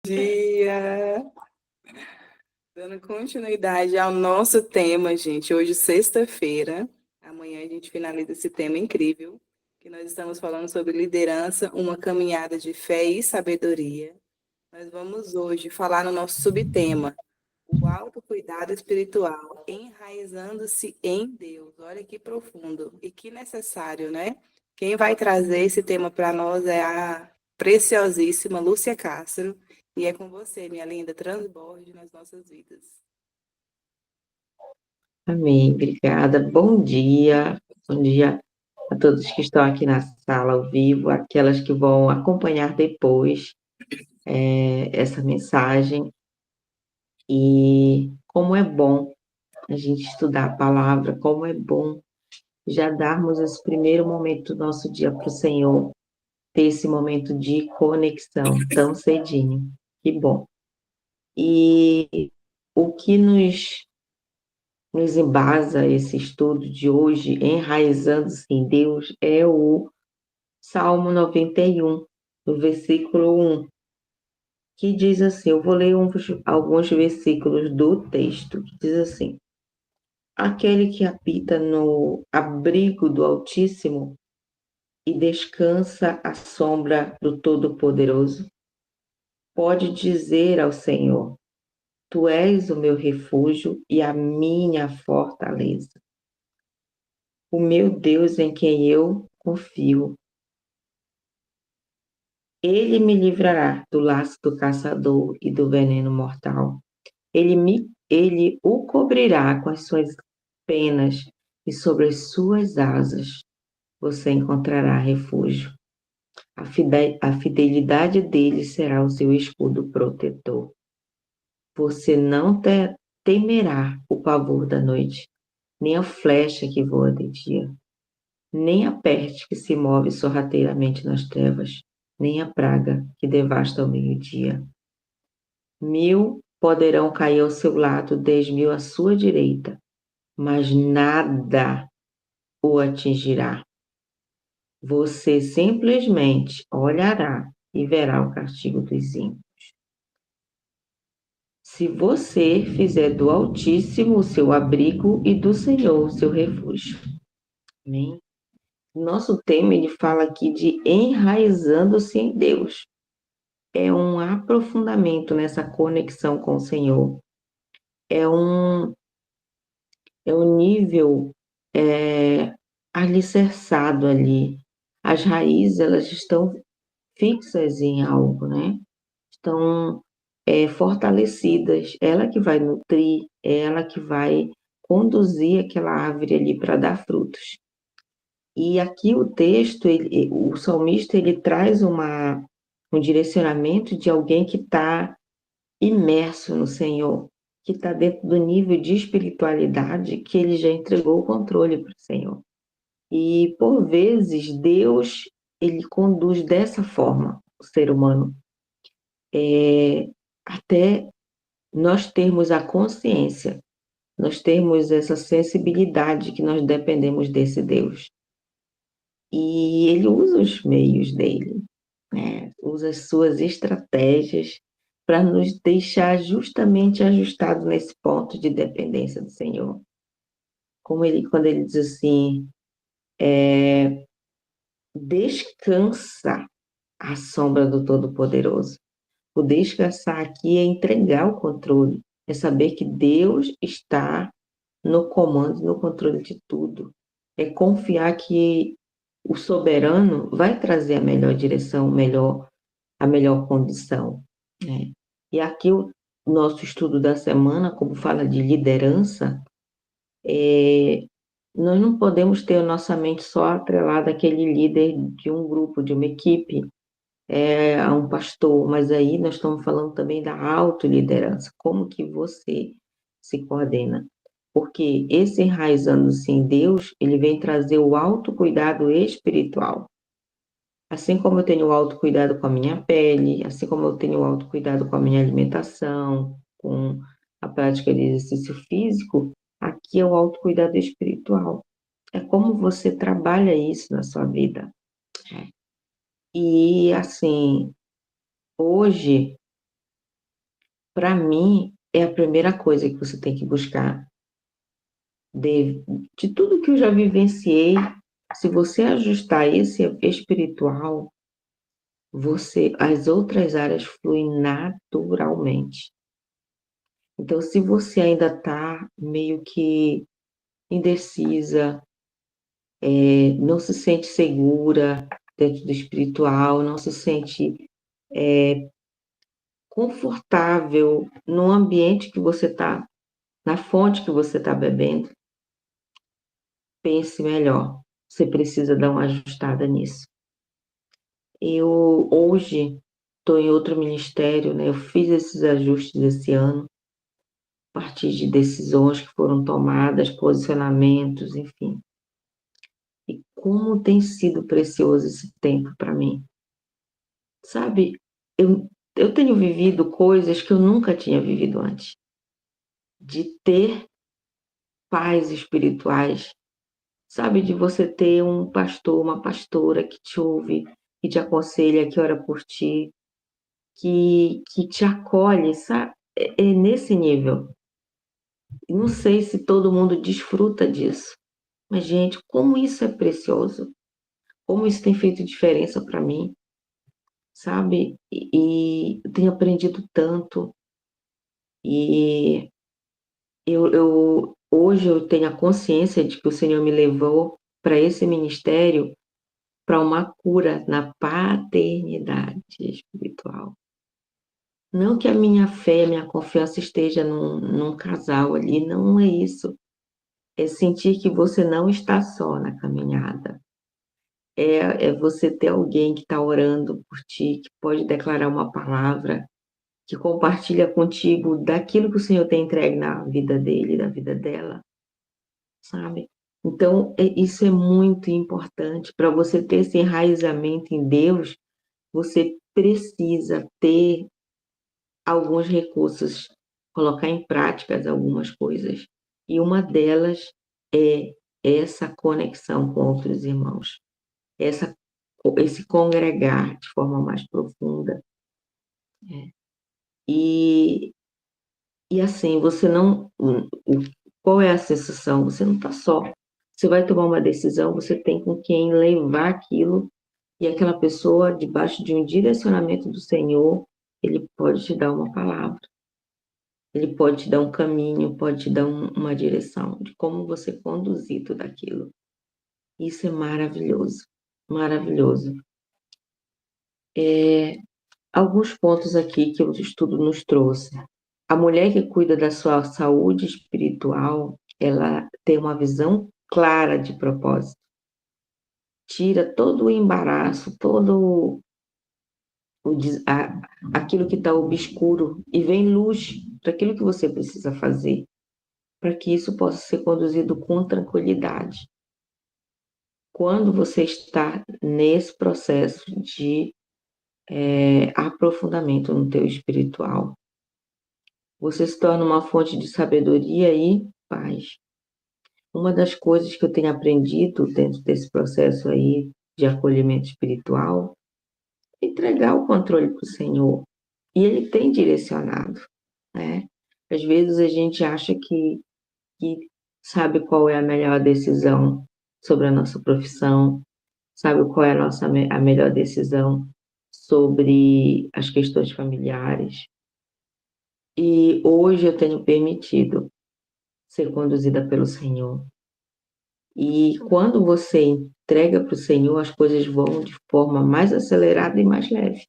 Dia! Dando continuidade ao nosso tema, gente. Hoje, sexta-feira. Amanhã a gente finaliza esse tema incrível, que nós estamos falando sobre liderança, uma caminhada de fé e sabedoria. Nós vamos hoje falar no nosso subtema, o autocuidado espiritual, enraizando-se em Deus. Olha que profundo e que necessário, né? Quem vai trazer esse tema para nós é a preciosíssima Lúcia Castro. E é com você, minha linda, transborde nas nossas vidas. Amém, obrigada. Bom dia a todos que estão aqui na sala ao vivo, aquelas que vão acompanhar depois essa mensagem. E como é bom a gente estudar a palavra, como é bom já darmos esse primeiro momento do nosso dia para o Senhor, ter esse momento de conexão tão cedinho. Que bom. E o que nos embasa esse estudo de hoje, enraizando-se em Deus, é o Salmo 91, no versículo 1, que diz assim, eu vou ler alguns versículos do texto, que diz assim, aquele que habita no abrigo do Altíssimo e descansa à sombra do Todo-Poderoso, pode dizer ao Senhor, tu és o meu refúgio e a minha fortaleza, o meu Deus em quem eu confio. Ele me livrará do laço do caçador e do veneno mortal. Ele o cobrirá com as suas penas e sobre as suas asas você encontrará refúgio. A fidelidade dele será o seu escudo protetor. Você não temerá o pavor da noite, nem a flecha que voa de dia, nem a peste que se move sorrateiramente nas trevas, nem a praga que devasta ao meio-dia. 1000 poderão cair ao seu lado, 10.000 à sua direita, mas nada o atingirá. Você simplesmente olhará e verá o castigo dos ímpios. Se você fizer do Altíssimo o seu abrigo e do Senhor o seu refúgio. Amém? Nosso tema, ele fala aqui de enraizando-se em Deus. É um aprofundamento nessa conexão com o Senhor. É um nível alicerçado ali. As raízes, elas estão fixas em algo, né? Estão fortalecidas. Ela que vai nutrir, ela que vai conduzir aquela árvore ali para dar frutos. E aqui o texto, o salmista, ele traz um direcionamento de alguém que está imerso no Senhor, que está dentro do nível de espiritualidade que ele já entregou o controle para o Senhor. E, por vezes, Deus, ele conduz dessa forma o ser humano, até nós termos a consciência, nós termos essa sensibilidade que nós dependemos desse Deus. E ele usa os meios dele, né? Usa as suas estratégias para nos deixar justamente ajustados nesse ponto de dependência do Senhor. Quando ele diz assim, descansa à sombra do Todo-Poderoso. O descansar aqui é entregar o controle, é saber que Deus está no comando, no controle de tudo. É confiar que o soberano vai trazer a melhor direção, a melhor condição, né? E aqui o nosso estudo da semana, como fala de liderança, nós não podemos ter a nossa mente só atrelada àquele líder de um grupo, de uma equipe, a um pastor, mas aí nós estamos falando também da autoliderança, como que você se coordena. Porque esse enraizando-se em Deus, ele vem trazer o autocuidado espiritual. Assim como eu tenho o autocuidado com a minha pele, assim como eu tenho o autocuidado com a minha alimentação, com a prática de exercício físico, aqui é o autocuidado espiritual. É como você trabalha isso na sua vida. E, assim, hoje para mim, é a primeira coisa que você tem que buscar. De tudo que eu já vivenciei, se você ajustar esse espiritual, as outras áreas fluem naturalmente. Então, se você ainda está meio que indecisa, não se sente segura dentro do espiritual, não se sente confortável no ambiente que você está, na fonte que você está bebendo, pense melhor. Você precisa dar uma ajustada nisso. Eu hoje estou em outro ministério, né? Eu fiz esses ajustes esse ano, a partir de decisões que foram tomadas, posicionamentos, enfim. E como tem sido precioso esse tempo para mim. Sabe, eu tenho vivido coisas que eu nunca tinha vivido antes. De ter pais espirituais, sabe, de você ter um pastor, uma pastora que te ouve, que te aconselha, que ora por ti, que te acolhe, sabe? É nesse nível. Não sei se todo mundo desfruta disso, mas, gente, como isso é precioso, como isso tem feito diferença para mim, sabe? E eu tenho aprendido tanto, e hoje eu tenho a consciência de que o Senhor me levou para esse ministério para uma cura na paternidade espiritual. Não que a minha fé, a minha confiança esteja num casal ali, não é isso. É sentir que você não está só na caminhada. É você ter alguém que está orando por ti, que pode declarar uma palavra, que compartilha contigo daquilo que o Senhor tem entregue na vida dele, na vida dela, sabe? Então, isso é muito importante. Para você ter esse enraizamento em Deus, você precisa ter alguns recursos, colocar em práticas algumas coisas. E uma delas é essa conexão com outros irmãos, esse congregar de forma mais profunda. E, e assim, você não. Qual é a sensação? Você não está só. Você vai tomar uma decisão, você tem com quem levar aquilo, e aquela pessoa, debaixo de um direcionamento do Senhor, ele pode te dar uma palavra. Ele pode te dar um caminho, pode te dar uma direção de como você conduzir tudo aquilo. Isso é maravilhoso, maravilhoso. Alguns pontos aqui que o estudo nos trouxe. A mulher que cuida da sua saúde espiritual, ela tem uma visão clara de propósito. Tira todo o embaraço, todo aquilo que está obscuro e vem luz para aquilo que você precisa fazer, para que isso possa ser conduzido com tranquilidade. Quando você está nesse processo de aprofundamento no teu espiritual, você se torna uma fonte de sabedoria e paz. Uma das coisas que eu tenho aprendido dentro desse processo aí de acolhimento espiritual é entregar o controle para o Senhor. E Ele tem direcionado, né? Às vezes a gente acha que sabe qual é a melhor decisão sobre a nossa profissão, sabe qual é a melhor decisão sobre as questões familiares. E hoje eu tenho permitido ser conduzida pelo Senhor. E quando você entrega para o Senhor, as coisas vão de forma mais acelerada e mais leve.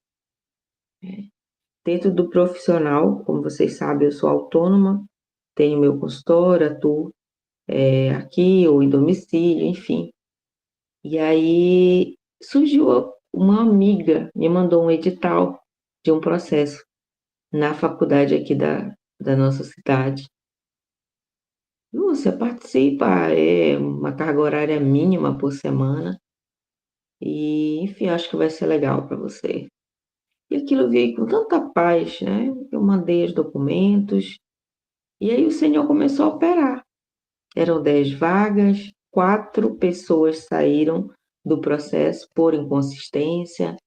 Dentro do profissional, como vocês sabem, eu sou autônoma, tenho meu consultório, atuo aqui ou em domicílio, enfim. E aí surgiu uma amiga, me mandou um edital de um processo na faculdade aqui da nossa cidade. Você participa, é uma carga horária mínima por semana, e enfim, acho que vai ser legal para você. E aquilo veio com tanta paz, né? Eu mandei os documentos, e aí o Senhor começou a operar. Eram 10 vagas, 4 pessoas saíram do processo por inconsistência,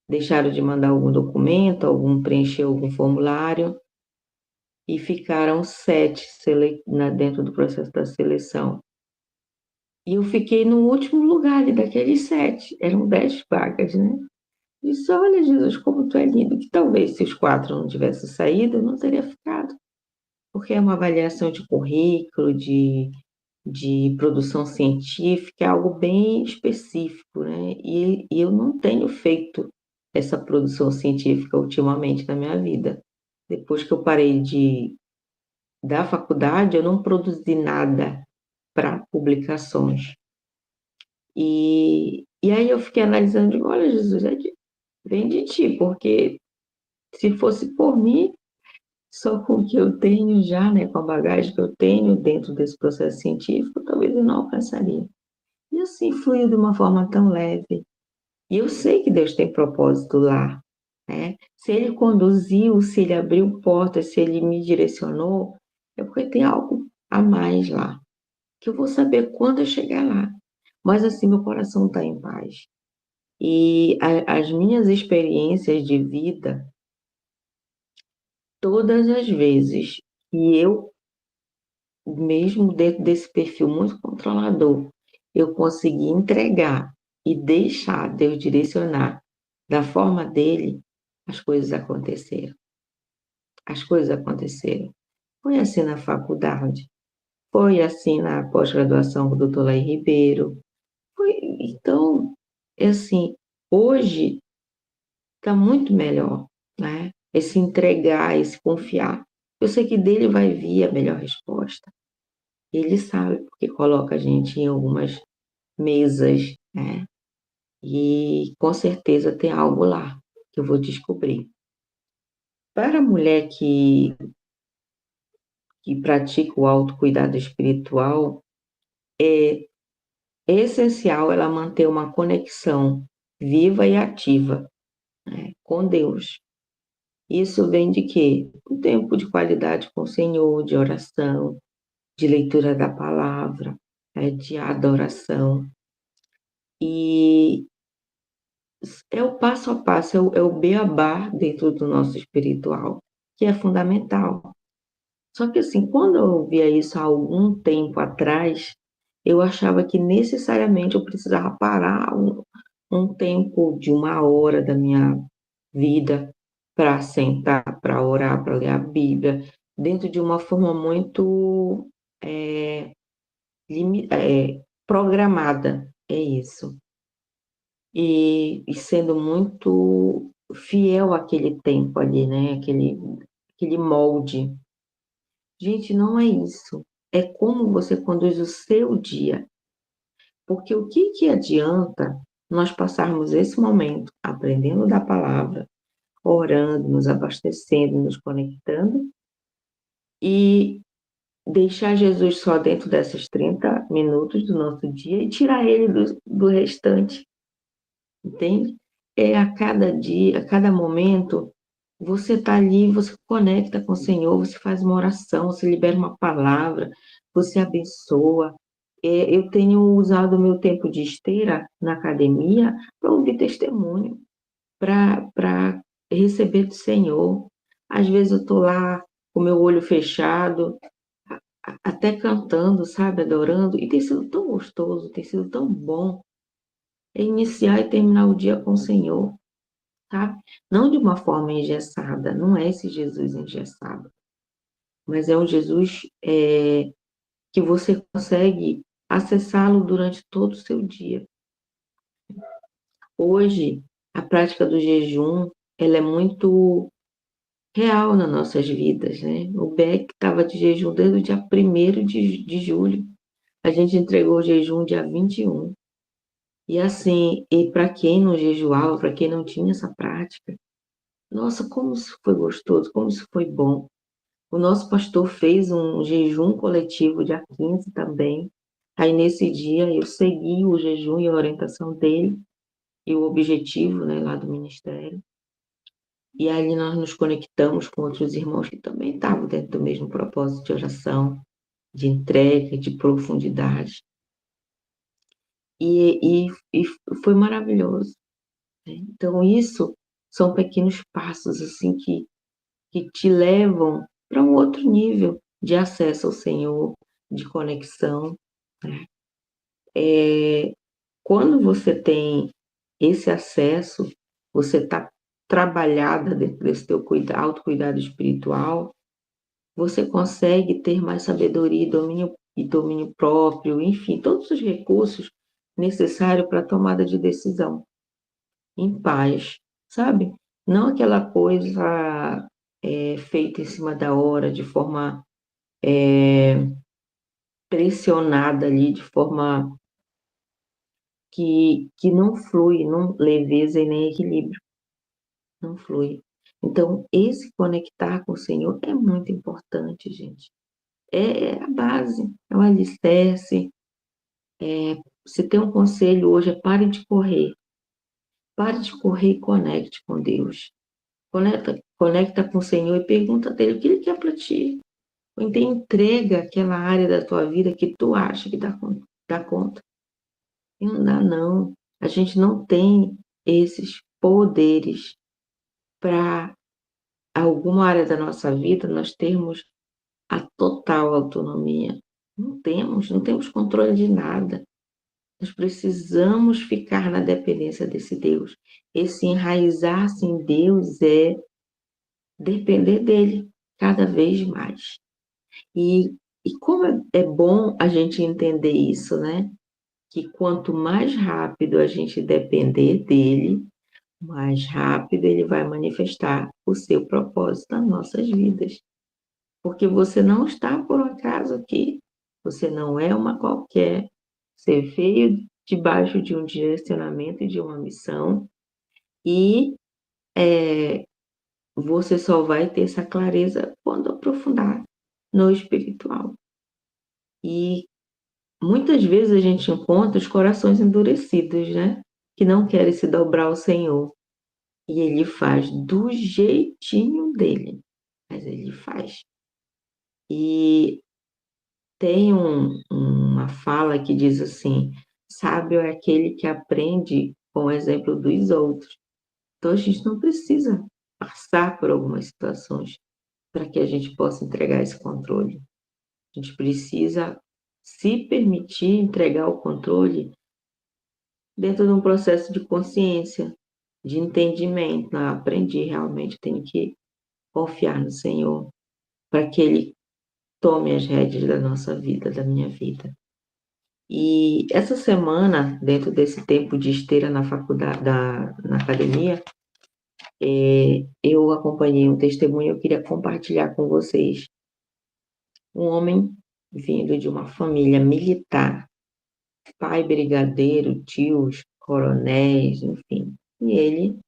deixaram de mandar algum documento, preencher algum formulário, e ficaram 7 dentro do processo da seleção. E eu fiquei no último lugar ali daqueles 7, eram 10 vagas, né? Disse, olha, Jesus, como tu é lindo, que talvez se os 4 não tivessem saído, eu não teria ficado. Porque é uma avaliação de currículo, de produção científica, é algo bem específico, né? E eu não tenho feito essa produção científica ultimamente na minha vida. Depois que eu parei da faculdade, eu não produzi nada para publicações. E aí eu fiquei analisando, digo, olha, Jesus, vem de ti, porque se fosse por mim, só com o que eu tenho já, né, com a bagagem que eu tenho dentro desse processo científico, talvez eu não alcançaria. E assim fluiu de uma forma tão leve. E eu sei que Deus tem propósito lá, né? Se Ele conduziu, se Ele abriu portas, se Ele me direcionou, é porque tem algo a mais lá, que eu vou saber quando eu chegar lá. Mas assim, meu coração está em paz. E as minhas experiências de vida, todas as vezes que eu, mesmo dentro desse perfil muito controlador, eu consegui entregar e deixar Deus direcionar da forma dele, as coisas aconteceram. As coisas aconteceram. Foi assim na faculdade, foi assim na pós-graduação com o doutor Laí Ribeiro. Então, é assim, hoje está muito melhor, né? Esse entregar, esse confiar. Eu sei que dele vai vir a melhor resposta. Ele sabe porque coloca a gente em algumas mesas, né? E com certeza tem algo lá que eu vou descobrir. Para a mulher que pratica o autocuidado espiritual, é essencial ela manter uma conexão viva e ativa, né, com Deus. Isso vem de quê? Um tempo de qualidade com o Senhor, de oração, de leitura da palavra, né, de adoração. E é o passo a passo, é o beabá dentro do nosso espiritual, que é fundamental. Só que assim, quando eu via isso há algum tempo atrás, eu achava que necessariamente eu precisava parar um tempo de 1 hora da minha vida para sentar, para orar, para ler a Bíblia, dentro de uma forma muito é, programada, é isso. E sendo muito fiel àquele tempo ali, né? Aquele molde. Gente, não é isso. É como você conduz o seu dia. Porque o que adianta nós passarmos esse momento aprendendo da palavra, orando, nos abastecendo, nos conectando, e deixar Jesus só dentro desses 30 minutos do nosso dia e tirar ele do restante, entende? É a cada dia, a cada momento, você está ali, você conecta com o Senhor, você faz uma oração, você libera uma palavra, você abençoa. Eu tenho usado o meu tempo de esteira na academia para ouvir testemunho, para receber do Senhor. Às vezes eu estou lá com o meu olho fechado, até cantando, sabe, adorando, e tem sido tão gostoso, tem sido tão bom iniciar e terminar o dia com o Senhor, sabe? Não de uma forma engessada, não é esse Jesus engessado, mas é um Jesus que você consegue acessá-lo durante todo o seu dia. Hoje, a prática do jejum, ela é muito real nas nossas vidas, né? O Beck estava de jejum desde o dia 1º de julho. A gente entregou o jejum dia 21. E assim, e para quem não jejuava, para quem não tinha essa prática, nossa, como isso foi gostoso, como isso foi bom. O nosso pastor fez um jejum coletivo dia 15 também. Aí nesse dia eu segui o jejum e a orientação dele e o objetivo, né, lá do ministério. E ali nós nos conectamos com outros irmãos que também estavam dentro do mesmo propósito de oração, de entrega, de profundidade. E foi maravilhoso, né? Então, isso são pequenos passos assim que te levam para um outro nível de acesso ao Senhor, de conexão, né? Quando você tem esse acesso, você está trabalhada dentro desse teu autocuidado espiritual, você consegue ter mais sabedoria e domínio próprio, enfim, todos os recursos necessários para a tomada de decisão, em paz, sabe? Não aquela coisa feita em cima da hora, de forma pressionada ali, de forma que não flui, não leveza e nem equilíbrio, não flui. Então, esse conectar com o Senhor é muito importante, gente. É a base, é o alicerce. Se tem um conselho hoje, é pare de correr. Pare de correr e conecte com Deus. Conecta com o Senhor e pergunta dele o que ele quer para ti. Ou então entrega aquela área da tua vida que tu acha que dá conta. E não dá, não. A gente não tem esses poderes para alguma área da nossa vida nós termos a total autonomia. Não temos controle de nada. Nós precisamos ficar na dependência desse Deus. Esse enraizar-se em Deus é depender dele cada vez mais. E como é bom a gente entender isso, né? Que quanto mais rápido a gente depender dele, mais rápido ele vai manifestar o seu propósito nas nossas vidas. Porque você não está por um acaso aqui, você não é uma qualquer, você veio debaixo de um direcionamento e de uma missão, e você só vai ter essa clareza quando aprofundar no espiritual. E muitas vezes a gente encontra os corações endurecidos, né? Que não querem se dobrar ao Senhor. E ele faz do jeitinho dele, mas ele faz. E tem uma fala que diz assim: sábio é aquele que aprende com o exemplo dos outros. Então a gente não precisa passar por algumas situações para que a gente possa entregar esse controle. A gente precisa se permitir entregar o controle dentro de um processo de consciência, de entendimento. Não, aprendi realmente, tenho que confiar no Senhor para que Ele tome as rédeas da nossa vida, da minha vida. E essa semana, dentro desse tempo de esteira na faculdade, na academia, eu acompanhei um testemunho, eu queria compartilhar com vocês. Um homem vindo de uma família militar, pai brigadeiro, tios, coronéis, enfim. E ele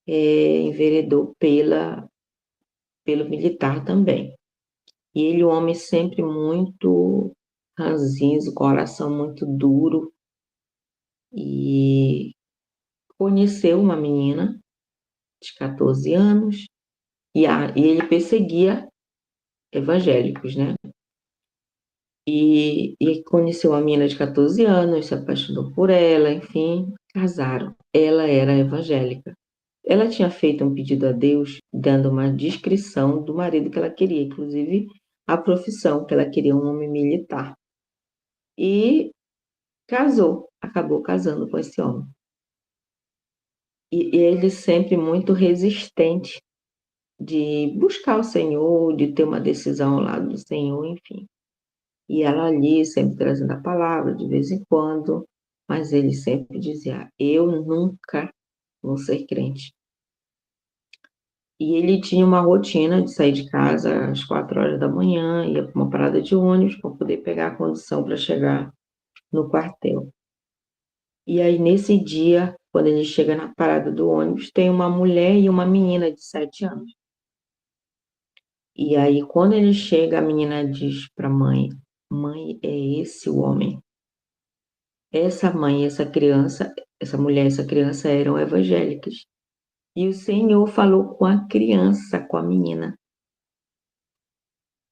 enveredou pelo militar também. E ele, um homem sempre muito ranzinza, coração muito duro, e conheceu uma menina de 14 anos, e ele perseguia evangélicos, né? E conheceu uma menina de 14 anos, se apaixonou por ela, enfim, casaram. Ela era evangélica. Ela tinha feito um pedido a Deus, dando uma descrição do marido que ela queria, inclusive a profissão, que ela queria um homem militar. E acabou casando com esse homem. E ele sempre muito resistente de buscar o Senhor, de ter uma decisão ao lado do Senhor, enfim. E ela ali sempre trazendo a palavra de vez em quando, mas ele sempre dizia: eu nunca vou ser crente. E ele tinha uma rotina de sair de casa às 4 horas da manhã, ia para uma parada de ônibus para poder pegar a condução para chegar no quartel. E aí, nesse dia, quando ele chega na parada do ônibus, tem uma mulher e uma menina de 7 anos. E aí, quando ele chega, a menina diz para a mãe: mãe, é esse o homem. Essa mãe, essa criança, essa mulher, essa criança eram evangélicas. E o Senhor falou com a criança, com a menina.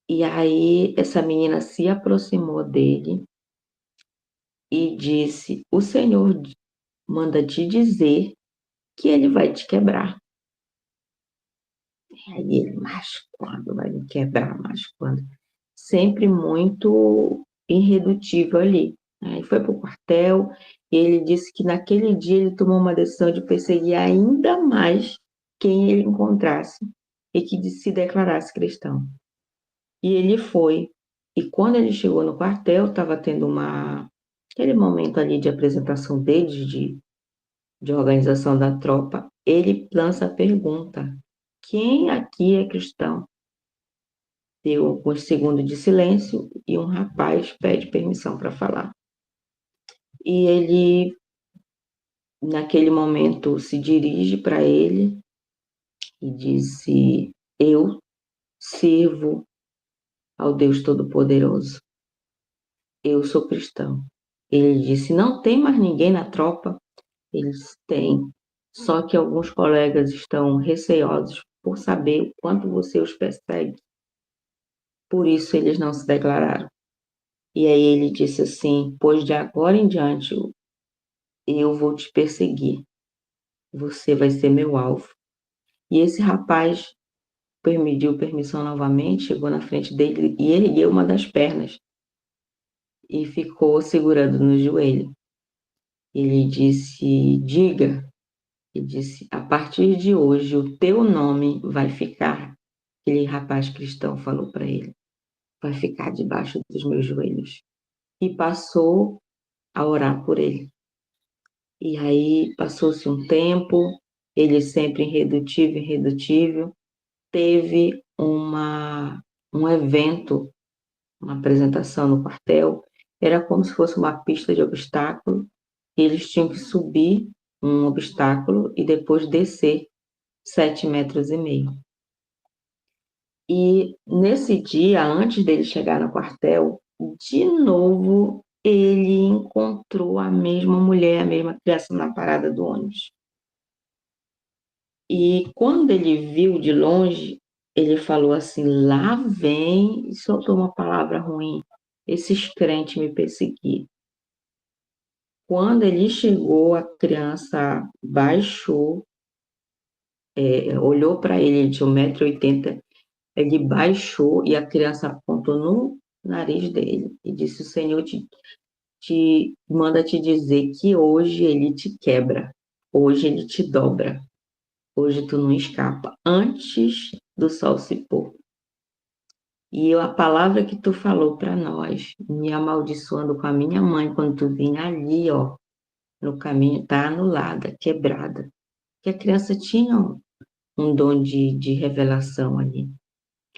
E aí, essa menina se aproximou dele e disse: o Senhor manda te dizer que ele vai te quebrar. E aí ele: mas quando vai me me quebrar mais, quando sempre muito irredutível ali. Aí foi para o quartel e ele disse que naquele dia ele tomou uma decisão de perseguir ainda mais quem ele encontrasse e que se declarasse cristão. E ele foi. E quando ele chegou no quartel, estava tendo aquele momento ali de apresentação deles, de organização da tropa, ele lança a pergunta: quem aqui é cristão? Deu alguns segundos de silêncio e um rapaz pede permissão para falar. E ele, naquele momento, se dirige para ele e disse: eu sirvo ao Deus Todo-Poderoso. Eu sou cristão. Ele disse: não tem mais ninguém na tropa? Eles têm. Só que alguns colegas estão receosos por saber o quanto você os persegue. Por isso eles não se declararam. E aí ele disse assim: pois de agora em diante eu vou te perseguir. Você vai ser meu alvo. E esse rapaz pediu permissão novamente, chegou na frente dele e ergueu uma das pernas e ficou segurando no joelho. Ele disse: diga. Ele disse: a partir de hoje o teu nome vai ficar. Aquele rapaz cristão falou para ele: vai ficar debaixo dos meus joelhos. E passou a orar por ele. E aí passou-se um tempo, ele sempre irredutível, irredutível, teve um evento, uma apresentação no quartel, era como se fosse uma pista de obstáculo, e eles tinham que subir um obstáculo e depois descer 7,5 metros. E nesse dia, antes dele chegar no quartel, de novo ele encontrou a mesma mulher, a mesma criança na parada do ônibus. E quando ele viu de longe, ele falou assim: lá vem, e soltou uma palavra ruim, esses crentes me perseguir. Quando ele chegou, a criança baixou, olhou para ele, ele tinha 1,80 m, ele baixou e a criança apontou no nariz dele e disse: o Senhor te manda te dizer que hoje ele te quebra, hoje ele te dobra, hoje tu não escapa, antes do sol se pôr. E a palavra que tu falou para nós, me amaldiçoando com a minha mãe, quando tu vinha ali, ó, no caminho, tá anulada, quebrada. Que a criança tinha um dom de revelação ali.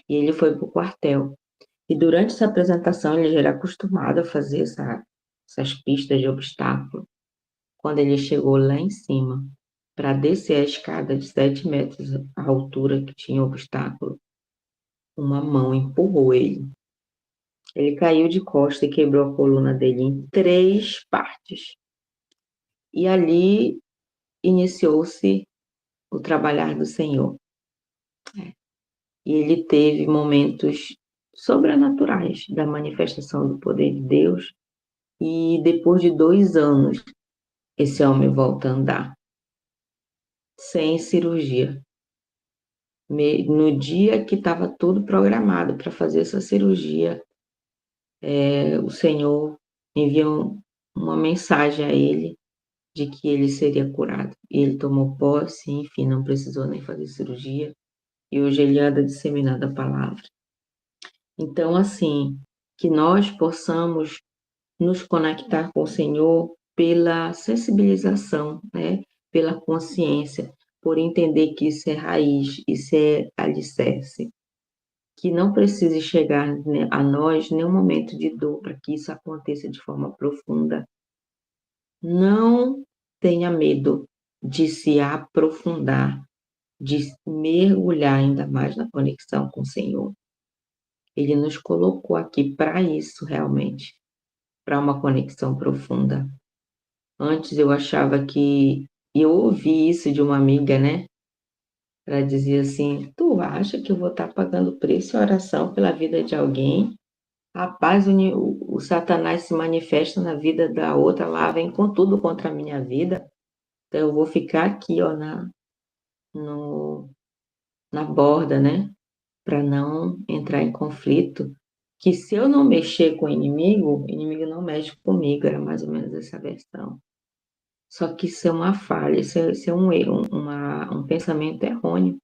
E ele foi para o quartel. E durante essa apresentação, ele já era acostumado a fazer essas pistas de obstáculo. Quando ele chegou lá em cima, para descer a escada de 7 metros a altura que tinha o obstáculo, uma mão empurrou ele. Ele caiu de costa e quebrou a coluna dele em 3 partes. E ali iniciou-se o trabalhar do Senhor. E ele teve momentos sobrenaturais da manifestação do poder de Deus. E depois de 2 anos, esse homem volta a andar, sem cirurgia. No dia que estava tudo programado para fazer essa cirurgia, o Senhor enviou uma mensagem a ele de que ele seria curado. E ele tomou posse, enfim, não precisou nem fazer cirurgia. E hoje ele anda disseminando a palavra. Então, assim, que nós possamos nos conectar com o Senhor pela sensibilização, né? Pela consciência, por entender que isso é raiz, isso é alicerce, que não precise chegar a nós nenhum momento de dor para que isso aconteça de forma profunda. Não tenha medo de se aprofundar, de mergulhar ainda mais na conexão com o Senhor. Ele nos colocou aqui para isso realmente, para uma conexão profunda. Antes eu achava que, e eu ouvi isso de uma amiga, né? Ela dizia assim: tu acha que eu vou estar pagando preço e oração pela vida de alguém? Rapaz, o Satanás se manifesta na vida da outra lá, vem com tudo contra a minha vida. Então eu vou ficar aqui, ó, na borda, né? para não entrar em conflito, que se eu não mexer com o inimigo não mexe comigo, era mais ou menos essa versão. Só que isso é uma falha, isso é um erro, um pensamento errôneo,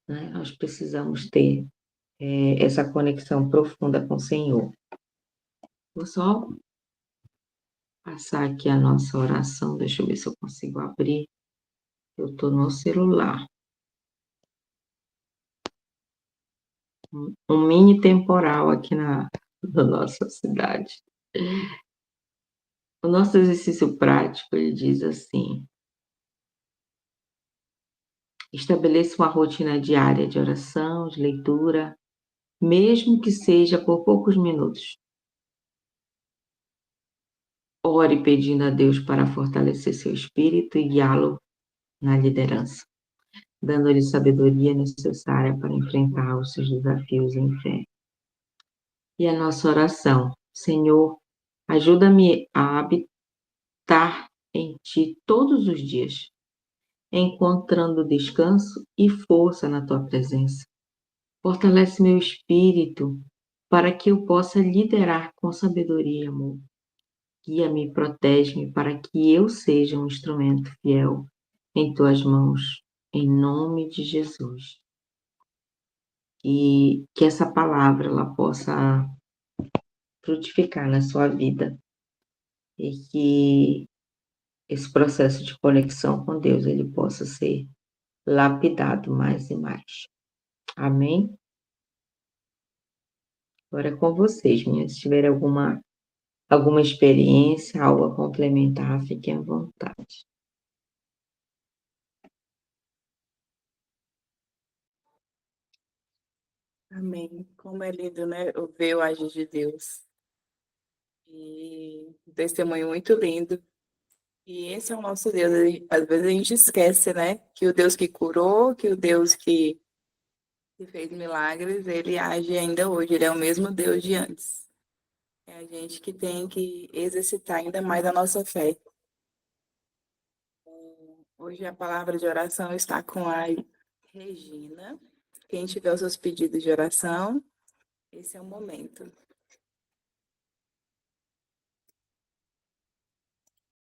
né? Nós precisamos ter essa conexão profunda com o Senhor. Vou só passar aqui a nossa oração, deixa eu ver se eu consigo abrir. Eu estou no celular. Um mini temporal aqui na nossa cidade. O nosso exercício prático, ele diz assim: estabeleça uma rotina diária de oração, de leitura, mesmo que seja por poucos minutos. Ore pedindo a Deus para fortalecer seu espírito e guiá-lo na liderança, dando-lhe sabedoria necessária para enfrentar os seus desafios em fé. E a nossa oração: Senhor, ajuda-me a habitar em Ti todos os dias, encontrando descanso e força na Tua presença. Fortalece meu espírito para que eu possa liderar com sabedoria e amor. Guia-me e protege-me para que eu seja um instrumento fiel em Tuas mãos, em nome de Jesus. E que essa palavra ela possa frutificar na sua vida e que esse processo de conexão com Deus ele possa ser lapidado mais e mais. Amém? Agora é com vocês, minhas. Se tiver alguma experiência, algo a complementar, fiquem à vontade. Amém. Como é lindo, né? Ver o agir de Deus. E um testemunho muito lindo. E esse é o nosso Deus. Às vezes a gente esquece, né? Que o Deus que curou, que o Deus que fez milagres, ele age ainda hoje. Ele é o mesmo Deus de antes. É a gente que tem que exercitar ainda mais a nossa fé. Hoje a palavra de oração está com a Regina. Quem tiver os seus pedidos de oração, esse é o momento.